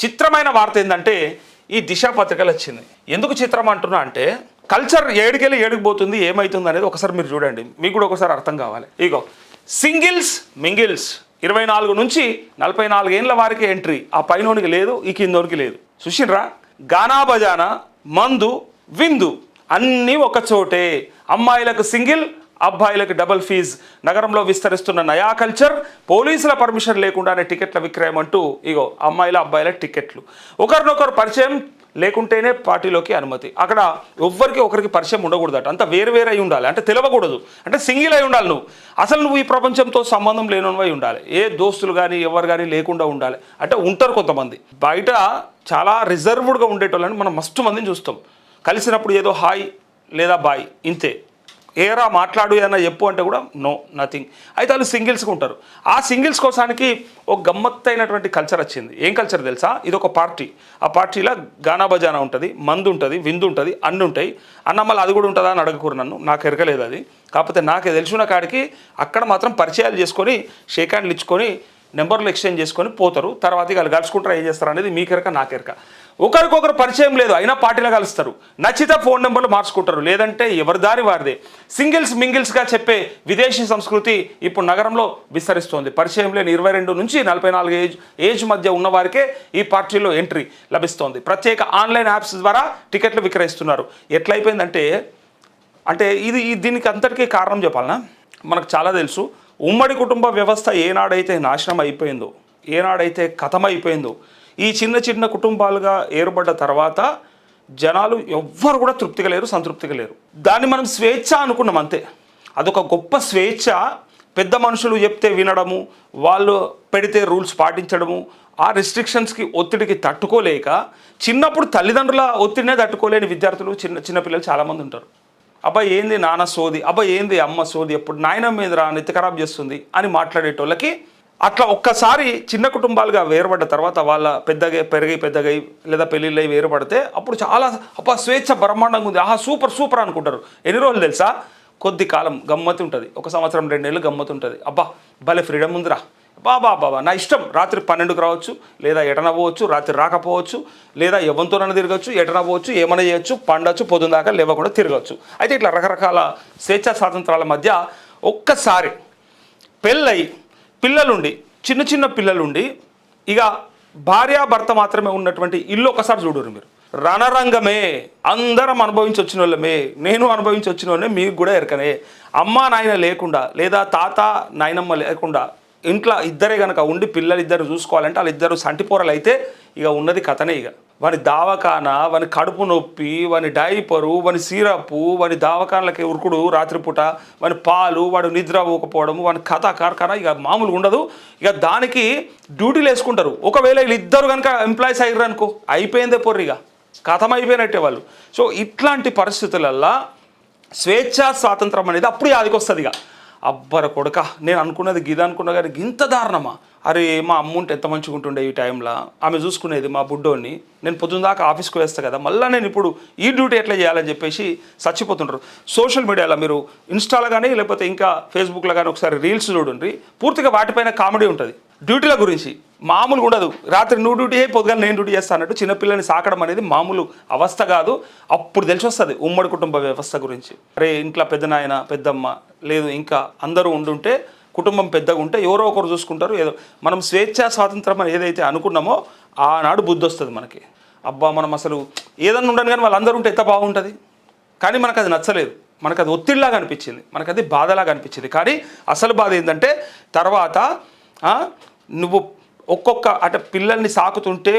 చిత్రమైన వార్త ఏంటంటే ఈ దిశ పత్రికలు వచ్చింది. ఎందుకు చిత్రం అంటున్నా అంటే కల్చర్ ఏడుకెళ్ళి ఏడుకుపోతుంది, ఏమవుతుంది అనేది ఒకసారి మీరు చూడండి, మీకు కూడా ఒకసారి అర్థం కావాలి. ఇగో సింగిల్స్ మింగిల్స్ 24 నుంచి 44 ఏళ్ళ వారికి ఎంట్రీ, ఆ పైనోనికి లేదు, ఈ కిందోనికి లేదు. చూసిండ్రా? గానా బజానా, మందు, విందు అన్నీ ఒక చోటే. అమ్మాయిలకు సింగిల్, అబ్బాయిలకు డబుల్ ఫీజ్. నగరంలో విస్తరిస్తున్న నయా కల్చర్. పోలీసుల పర్మిషన్ లేకుండానే టికెట్ల విక్రయం అంటూ ఇగో అమ్మాయిల అబ్బాయిల టికెట్లు. ఒకరినొకరు పరిచయం లేకుంటేనే పార్టీలోకి అనుమతి. అక్కడ ఎవ్వరికి ఒకరికి పరిచయం ఉండకూడదట, అంత వేరు వేరు అయి ఉండాలి, అంటే తెలవకూడదు, అంటే సింగిల్ అయి ఉండాలి. నువ్వు ఈ ప్రపంచంతో సంబంధం లేనివై ఉండాలి, ఏ దోస్తులు కానీ ఎవరు కానీ లేకుండా ఉండాలి. అంటే ఉంటారు కొంతమంది బయట చాలా రిజర్వ్డ్గా ఉండేటోళ్ళని మనం మస్తు మందిని చూస్తాం. కలిసినప్పుడు ఏదో హాయ్ లేదా బాయ్ ఇంతే, ఏరా మాట్లాడు ఏదన్నా చెప్పు అంటే కూడా నో నథింగ్. అయితే వాళ్ళు సింగిల్స్గా ఉంటారు. ఆ సింగిల్స్ కోసానికి ఒక గమ్మత్తైనటువంటి కల్చర్ వచ్చింది. ఏం కల్చర్ తెలుసా? ఇది ఒక పార్టీ. ఆ పార్టీలో గానా బజానా ఉంటుంది, మందు ఉంటుంది, విందు ఉంటుంది, అన్నీ ఉంటాయి. మళ్ళీ అది కూడా ఉంటుందా అని అడగకూరు నన్ను, నాకు ఎరకలేదు అది. కాకపోతే నాకు తెలిసిన కాడికి అక్కడ మాత్రం పరిచయాలు చేసుకొని షేక్ హ్యాండ్లు ఇచ్చుకొని నెంబర్లు ఎక్స్చేంజ్ చేసుకొని పోతారు. తర్వాత వాళ్ళు కలుసుకుంటారు, ఏం చేస్తారు అనేది మీకెరక నాకెరక. ఒకరికొకరు పరిచయం లేదు, అయినా పార్టీలో కలుస్తారు. నచ్చితే ఫోన్ నెంబర్లు మార్చుకుంటారు, లేదంటే ఎవరి దారి వారిదే. సింగిల్స్ మింగిల్స్గా చెప్పే విదేశీ సంస్కృతి ఇప్పుడు నగరంలో విస్తరిస్తోంది. పరిచయం లేని 22 నుంచి 44 ఏజ్ మధ్య ఉన్న వారికే ఈ పార్టీలో ఎంట్రీ లభిస్తోంది. ప్రత్యేక ఆన్లైన్ యాప్స్ ద్వారా టికెట్లు విక్రయిస్తున్నారు. ఎట్లయిపోయిందంటే దీనికి అంతటికీ కారణం చెప్పాలనా? మనకు చాలా తెలుసు. ఉమ్మడి కుటుంబ వ్యవస్థ ఏనాడైతే నాశనం అయిపోయిందో, ఏనాడైతే కథమైపోయిందో, ఈ చిన్న చిన్న కుటుంబాలుగా ఏర్పడ్డ తర్వాత జనాలు ఎవ్వరు కూడా తృప్తిగా లేరు, సంతృప్తిగా లేరు. దాన్ని మనం స్వేచ్ఛ అనుకున్నాం అంతే. అదొక గొప్ప స్వేచ్ఛ. పెద్ద మనుషులు చెప్తే వినడము, వాళ్ళు పెడితే రూల్స్ పాటించడము, ఆ రెస్ట్రిక్షన్స్కి ఒత్తిడికి తట్టుకోలేక చిన్నప్పుడు తల్లిదండ్రుల ఒత్తిడినే తట్టుకోలేని విద్యార్థులు, చిన్న పిల్లలు చాలామంది ఉంటారు. అబ్బాయి ఏంది నాన్న సోది, అబ్బాయి ఏంది అమ్మ సోది, ఎప్పుడు నాయన మీద రా నెత్తి ఖరాబ్ చేస్తుంది అని మాట్లాడేటోళ్ళకి అట్లా ఒక్కసారి చిన్న కుటుంబాలుగా వేరుపడ్డ తర్వాత వాళ్ళ పెద్దగా లేదా పెళ్ళిళ్ళై వేరుపడితే అప్పుడు చాలా స్వేచ్ఛ బ్రహ్మాండంగా ఉంది, సూపర్ అనుకుంటారు. ఎన్ని రోజులు తెలుసా? కొద్ది కాలం గమ్మతి ఉంటుంది, 1 సంవత్సరం 2 నెలలు గమ్మతి ఉంటుంది. అబ్బా భలే ఫ్రీడమ్ ఉందిరా, బాబా నా ఇష్టం, రాత్రి 12కి రావచ్చు, లేదా ఎటన పోవచ్చు, రాత్రి రాకపోవచ్చు, లేదా ఎవరితోనైనా తిరగచ్చు, ఎటన పోవచ్చు, ఏమైనా చేయొచ్చు, పండొచ్చు, పొద్దున దాకా లేవకుండా తిరగచ్చు. అయితే ఇట్లా రకరకాల స్వేచ్ఛా స్వాతంత్రాల మధ్య ఒక్కసారి పెళ్ళై పిల్లలుండి, చిన్న పిల్లలుండి, ఇక భార్యాభర్త మాత్రమే ఉన్నటువంటి ఇల్లు ఒకసారి చూడరు మీరు. రణరంగమే, అందరం అనుభవించి వచ్చిన వాళ్ళమే, నేను అనుభవించి వచ్చిన వాళ్ళే, మీకు కూడా ఎరకనే. అమ్మ నాయన లేకుండా, లేదా తాత నాయనమ్మ లేకుండా ఇంట్లో ఇద్దరే కనుక ఉండి పిల్లలిద్దరు చూసుకోవాలంటే వాళ్ళిద్దరు సంటిపోరలు అయితే ఇక ఉన్నది కథనే. ఇక వాని దావకాన, వాని కడుపు నొప్పి, వాని డైపరు, వాని సిరపు, వాని దావకానలకి ఉరుకుడు రాత్రిపూట, వాని పాలు, వాడు నిద్ర పోకపోవడము, వాని కథ కార్ఖానా ఇక మామూలుగా ఉండదు. ఇక దానికి డ్యూటీలు వేసుకుంటారు. ఒకవేళ వీళ్ళిద్దరు కనుక ఎంప్లాయీస్ అయ్యారు అనుకో, అయిపోయిందే పొర్రి, ఇక కథం అయిపోయినట్టే వాళ్ళు. సో ఇట్లాంటి పరిస్థితులల్లో స్వేచ్ఛా స్వాతంత్రం అనేది అప్పుడు యాదికొస్తుంది. ఇక అబ్బర కొడుక, నేను అనుకున్నది గిద అనుకున్నా కానీ ఇంత దారుణమా? అరే మా అమ్మ ఉంటే ఎంత మంచిగా ఉంటుండే ఈ టైంలో, ఆమె చూసుకునేది మా బుడ్డోని, నేను పొద్దున్న దాకా ఆఫీస్కి వేస్తాను కదా, మళ్ళీ నేను ఇప్పుడు ఈ డ్యూటీ ఎట్లా చేయాలని చెప్పేసి చచ్చిపోతుంటారు. సోషల్ మీడియాలో మీరు ఇన్స్టాలో కానీ లేకపోతే ఇంకా ఫేస్బుక్లో కానీ ఒకసారి రీల్స్ చూడండి, పూర్తిగా వాటిపైన కామెడీ ఉంటుంది. డ్యూటీల గురించి మామూలుగా ఉండదు. రాత్రి నువ్వు డ్యూటీ అయ్యి పొద్దుగా నేను డ్యూటీ చేస్తాను అన్నట్టు చిన్నపిల్లని సాకడం అనేది మామూలు అవస్థ కాదు. అప్పుడు తెలిసి వస్తుంది ఉమ్మడి కుటుంబ వ్యవస్థ గురించి. అరే ఇంట్లో పెద్దనాయన పెద్దమ్మ లేదు, ఇంకా అందరూ ఉండుంటే, కుటుంబం పెద్దగా ఉంటే ఎవరో ఒకరు చూసుకుంటారు. ఏదో మనం స్వేచ్ఛా స్వాతంత్రం అని ఏదైతే అనుకున్నామో ఆనాడు బుద్ధి వస్తుంది మనకి. అబ్బా మనం అసలు ఏదన్నా ఉండను కానీ వాళ్ళందరూ ఉంటే ఎంత బాగుంటుంది. కానీ మనకు అది నచ్చలేదు, మనకు అది ఒత్తిడిలాగా అనిపించింది, మనకు అది బాధలాగా అనిపించింది. కానీ అసలు బాధ ఏంటంటే తర్వాత నువ్వు అంటే పిల్లల్ని సాకుతుంటే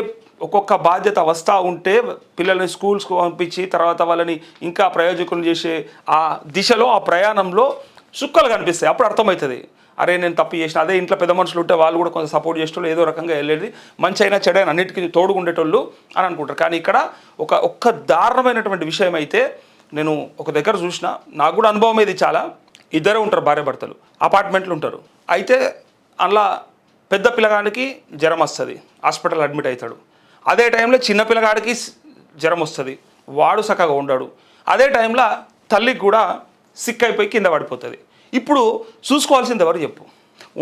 ఒక్కొక్క బాధ్యత వస్తూ ఉంటే పిల్లల్ని స్కూల్స్కి పంపించి తర్వాత వాళ్ళని ఇంకా ప్రయోజకులు చేసే ఆ దిశలో, ఆ ప్రయాణంలో సుక్కలు కనిపిస్తాయి. అప్పుడు అర్థమవుతుంది, అరే నేను తప్పు చేసిన. అదే ఇంట్లో పెద్ద మనుషులు ఉంటే వాళ్ళు కూడా కొంచెం సపోర్ట్ చేసేటోళ్ళు, ఏదో రకంగా వెళ్ళేది, మంచి అయినా చెడైనా అన్నిటికీ తోడుగుండేటోళ్ళు అని అనుకుంటారు. కానీ ఇక్కడ ఒక్క దారుణమైనటువంటి విషయం అయితే నేను ఒక దగ్గర చూసిన, నాకు కూడా అనుభవం ఇది చాలా. ఇద్దరే ఉంటారు భార్యాభర్తలు, అపార్ట్మెంట్లు ఉంటారు. అయితే అందులో పెద్ద పిల్లగాడికి జ్వరం వస్తుంది, హాస్పిటల్ అడ్మిట్ అవుతాడు. అదే టైంలో చిన్న పిల్లగాడికి జ్వరం వస్తుంది, వాడు చక్కగా ఉండడు. అదే టైంలో తల్లికి కూడా సిక్ అయిపోయి కింద పడిపోతుంది. ఇప్పుడు చూసుకోవాల్సింది ఎవరు చెప్పు?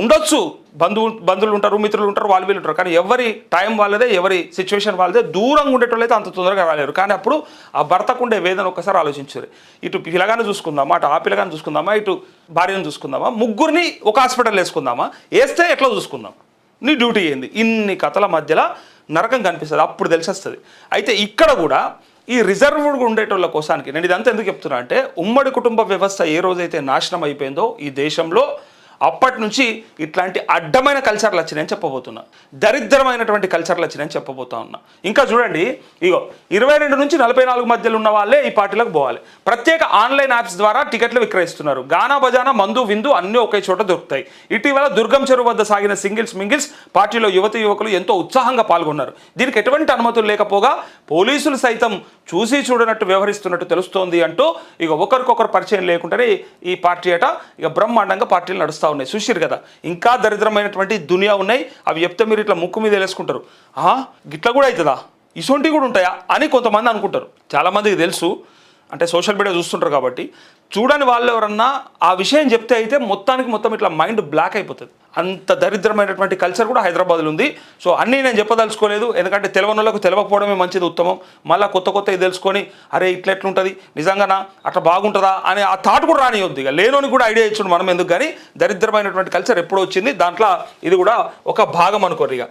ఉండొచ్చు, బంధువులు ఉంటారు, మిత్రులు ఉంటారు, వాళ్ళు వీళ్ళు ఉంటారు, కానీ ఎవరి టైం వాళ్ళదే, ఎవరి సిచ్యువేషన్ వాళ్ళదే. దూరంగా ఉండేటోళ్ళు అయితే అంత తొందరగా రాలేరు. కానీ అప్పుడు ఆ భర్తకు ఉండే వేదన ఒక్కసారి ఆలోచించారు. ఇటు పిల్లగానే చూసుకుందామా, అటు ఆ పిల్లగానే చూసుకుందామా, ఇటు భార్యను చూసుకుందామా, ముగ్గురిని ఒక హాస్పిటల్ వేసుకుందామా, వేస్తే ఎట్లా చూసుకుందాం, నీ డ్యూటీ ఏంది, ఇన్ని కథల మధ్యలో నరకం కనిపిస్తుంది. అప్పుడు తెలిసొస్తుంది. అయితే ఇక్కడ కూడా ఈ రిజర్వ్డ్ ఉండేటోళ్ళ కోసానికి నేను ఇదంతా ఎందుకు చెప్తున్నా అంటే, ఉమ్మడి కుటుంబ వ్యవస్థ ఏ రోజైతే నాశనం అయిపోయిందో ఈ దేశంలో, అప్పటి నుంచి ఇట్లాంటి అడ్డమైన కల్చర్లు వచ్చినాయని చెప్పబోతున్నా, దరిద్రమైనటువంటి కల్చర్లు వచ్చినాయని చెప్పబోతా ఉన్నా. ఇంకా చూడండి, ఇగో 22 నుంచి 44 మధ్యలో ఉన్న వాళ్ళే ఈ పార్టీలకు పోవాలి. ప్రత్యేక ఆన్లైన్ యాప్స్ ద్వారా టికెట్లు విక్రయిస్తున్నారు. గానా బజానా, మందు విందు అన్నీ ఒకే చోట దొరుకుతాయి. ఇటీవల దుర్గం చెరువు వద్ద సాగిన మింగిల్స్ పార్టీలో యువకులు ఎంతో ఉత్సాహంగా పాల్గొన్నారు. దీనికి ఎటువంటి అనుమతులు లేకపోగా పోలీసులు సైతం చూసి చూడనట్టు వ్యవహరిస్తున్నట్టు తెలుస్తోంది అంటూ ఇక ఒకరికొకరు పరిచయం లేకుండానే ఈ పార్టీ అట ఇక బ్రహ్మాండంగా పార్టీలు నడుస్తూ ఉన్నాయి. చూసిరు కదా, ఇంకా దరిద్రమైనటువంటి దునియా ఉన్నాయి. అవి చెప్తే మీరు ఇట్లా ముక్కు మీద వేసుకుంటారు. గిట్ల కూడా అవుతుందా, ఇసొంటివి కూడా ఉంటాయా అని కొంతమంది అనుకుంటారు. చాలామందికి తెలుసు, అంటే సోషల్ మీడియా చూస్తుంటారు కాబట్టి. చూడని వాళ్ళు ఎవరన్నా ఆ విషయం చెప్తే అయితే మొత్తం ఇట్లా మైండ్ బ్లాక్ అయిపోతుంది. అంత దరిద్రమైనటువంటి కల్చర్ కూడా హైదరాబాద్లో ఉంది. సో అన్నీ నేను చెప్పదలుచుకోలేదు, ఎందుకంటే తెలియని వాళ్ళకు తెలియకపోవడమే మంచిది, ఉత్తమం. మళ్ళీ కొత్త తెలుసుకొని అరే ఇట్లా ఎట్లుంటుంది, నిజంగానా అట్లా బాగుంటుందా అని ఆ థాట్ కూడా రానియొద్దు. ఇక లేనోని కూడా ఐడియా ఇచ్చుడు మనం ఎందుకు. కానీ దరిద్రమైనటువంటి కల్చర్ ఎప్పుడు వచ్చింది, దాంట్లో ఇది కూడా ఒక భాగం అనుకోరు. ఇక